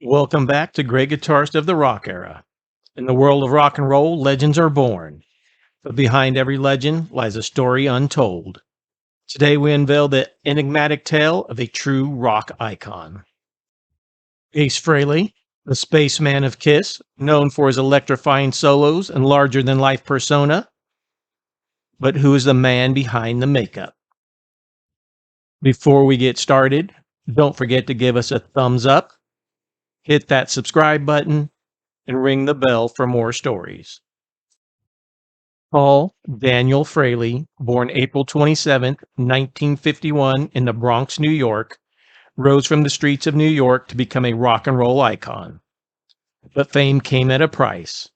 Welcome back to Great Guitarist of the Rock Era. In the world of rock and roll, legends are born. But behind every legend lies a story untold. Today we unveil the enigmatic tale of a true rock icon. Ace Frehley, the spaceman of Kiss, known for his electrifying solos and larger-than-life persona. But who is the man behind the makeup? Before we get started, don't forget to give us a thumbs up, hit that subscribe button, and ring the bell for more stories. Paul Daniel Frehley, born April 27, 1951 in the Bronx, New York, rose from the streets of New York to become a rock and roll icon. But fame came at a price.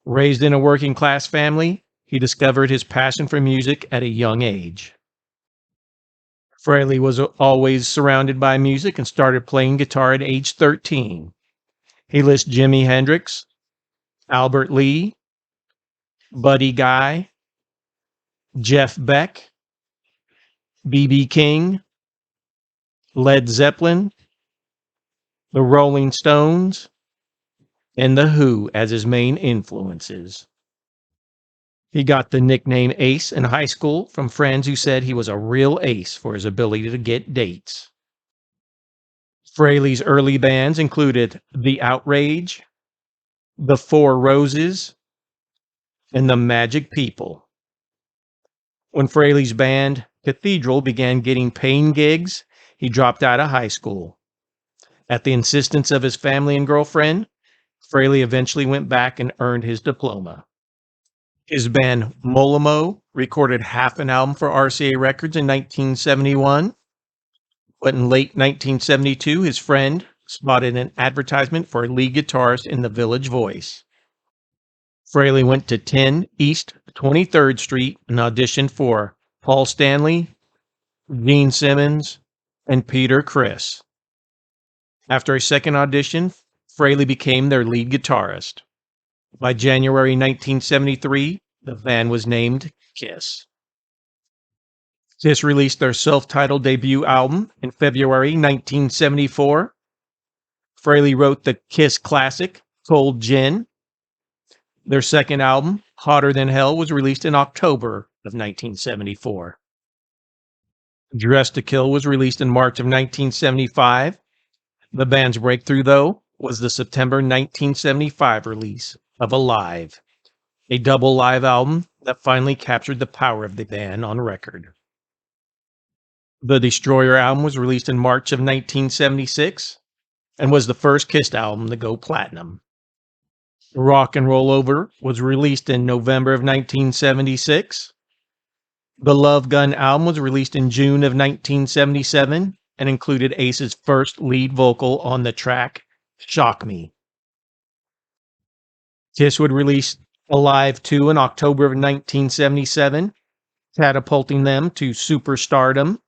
Raised in a working class family, he discovered his passion for music at a young age. Frehley was always surrounded by music and started playing guitar at age 13. He lists Jimi Hendrix, Albert Lee, Buddy Guy, Jeff Beck, B.B. King, Led Zeppelin, the Rolling Stones, and The Who as his main influences. He got the nickname Ace in high school from friends who said he was a real ace for his ability to get dates. Frehley's early bands included The Outrage, The Four Roses, and The Magic People. When Frehley's band Cathedral began getting paying gigs, he dropped out of high school. At the insistence of his family and girlfriend, Frehley eventually went back and earned his diploma. His band Molimo recorded half an album for RCA Records in 1971, but in late 1972, his friend spotted an advertisement for a lead guitarist in the Village Voice. Frehley went to 10 East 23rd Street and auditioned for Paul Stanley, Gene Simmons, and Peter Criss. After a second audition, Frehley became their lead guitarist. By January 1973, the band was named Kiss. Kiss released their self-titled debut album in February 1974. Frehley wrote the Kiss classic, Cold Gin. Their second album, Hotter Than Hell, was released in October of 1974. Dressed to Kill was released in March of 1975. The band's breakthrough, though, was the September 1975 release of Alive, a double live album that finally captured the power of the band on record. The Destroyer album was released in March of 1976 and was the first Kiss album to go platinum. Rock and Roll Over was released in November of 1976. The Love Gun album was released in June of 1977 and included Ace's first lead vocal on the track Shock Me. Kiss would release Alive 2 in October of 1977, catapulting them to superstardom.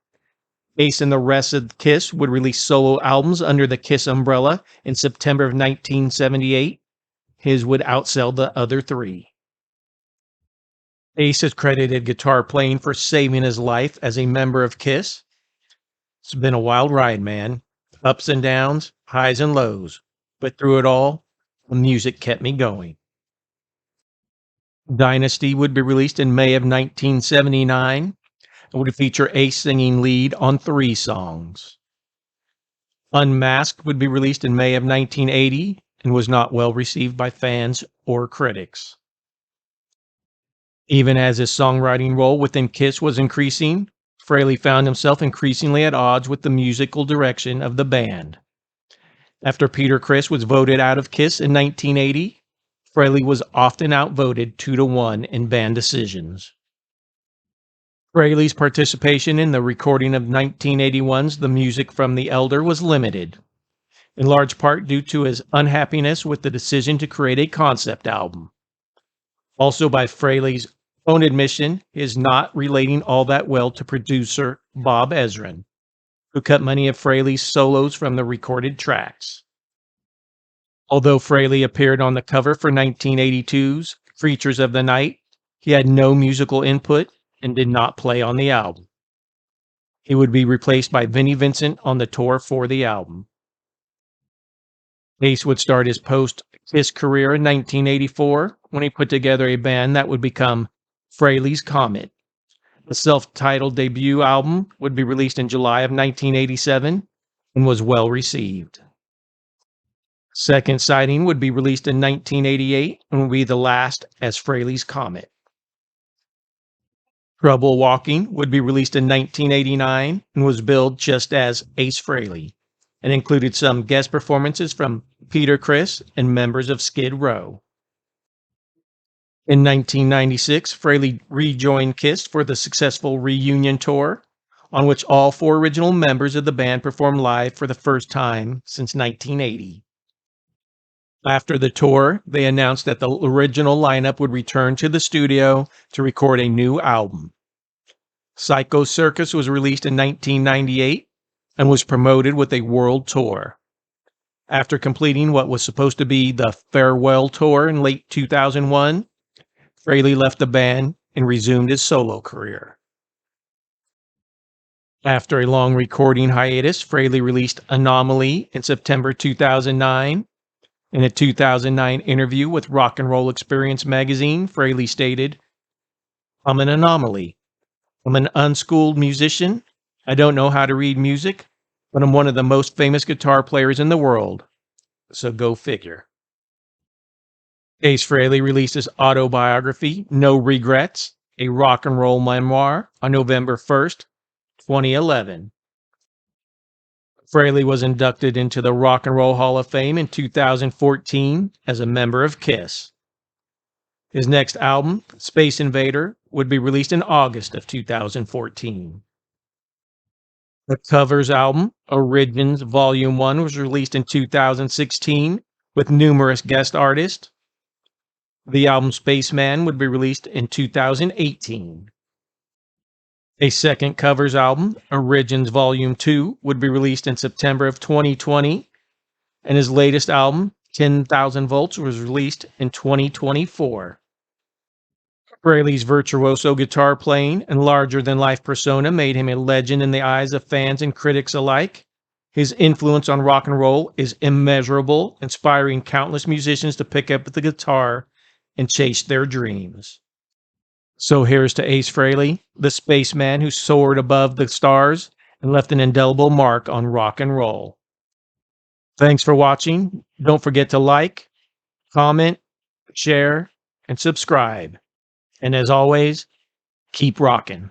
Ace and the rest of Kiss would release solo albums under the Kiss umbrella in September of 1978. His would outsell the other three. Ace is credited guitar playing for saving his life as a member of Kiss. It's been a wild ride, man. Ups and downs, highs and lows. But through it all, the music kept me going. Dynasty would be released in May of 1979 and would feature Ace singing lead on 3 songs. Unmasked would be released in May of 1980 and was not well received by fans or critics. Even as his songwriting role within Kiss was increasing, Frehley found himself increasingly at odds with the musical direction of the band. After Peter Criss was voted out of Kiss in 1980, Frehley was often outvoted 2-1 in band decisions. Frehley's participation in the recording of 1981's The Music from the Elder was limited, in large part due to his unhappiness with the decision to create a concept album. Also, by Frehley's own admission, is not relating all that well to producer Bob Ezrin, who cut many of Frehley's solos from the recorded tracks. Although Frehley appeared on the cover for 1982's Creatures of the Night, he had no musical input and did not play on the album. He would be replaced by Vinnie Vincent on the tour for the album. Ace would start his post-Kiss career in 1984 when he put together a band that would become Frehley's Comet. The self-titled debut album would be released in July of 1987 and was well received. Second Sighting would be released in 1988 and would be the last as Frehley's Comet. Trouble Walking would be released in 1989 and was billed just as Ace Frehley and included some guest performances from Peter Criss and members of Skid Row. In 1996, Frehley rejoined Kiss for the successful reunion tour, on which all four original members of the band performed live for the first time since 1980. After the tour, they announced that the original lineup would return to the studio to record a new album. Psycho Circus was released in 1998 and was promoted with a world tour. After completing what was supposed to be the farewell tour in late 2001, Frehley left the band and resumed his solo career. After a long recording hiatus, Frehley released Anomaly in September 2009. In a 2009 interview with Rock and Roll Experience magazine, Frehley stated, "I'm an anomaly. I'm an unschooled musician. I don't know how to read music, but I'm one of the most famous guitar players in the world. So go figure." Ace Frehley released his autobiography, No Regrets, a rock and roll memoir, on November 1st, 2011. Frehley was inducted into the Rock and Roll Hall of Fame in 2014 as a member of Kiss. His next album, Space Invader, would be released in August of 2014. The covers album, Origins Volume 1, was released in 2016 with numerous guest artists. The album Spaceman would be released in 2018. A second covers album, Origins Volume 2, would be released in September of 2020, and his latest album, 10,000 Volts, was released in 2024. Frehley's virtuoso guitar playing and larger-than-life persona made him a legend in the eyes of fans and critics alike. His influence on rock and roll is immeasurable, inspiring countless musicians to pick up the guitar and chase their dreams. So here's to Ace Frehley, the spaceman who soared above the stars and left an indelible mark on rock and roll. Thanks for watching. Don't forget to like, comment, share, and subscribe. And as always, keep rocking.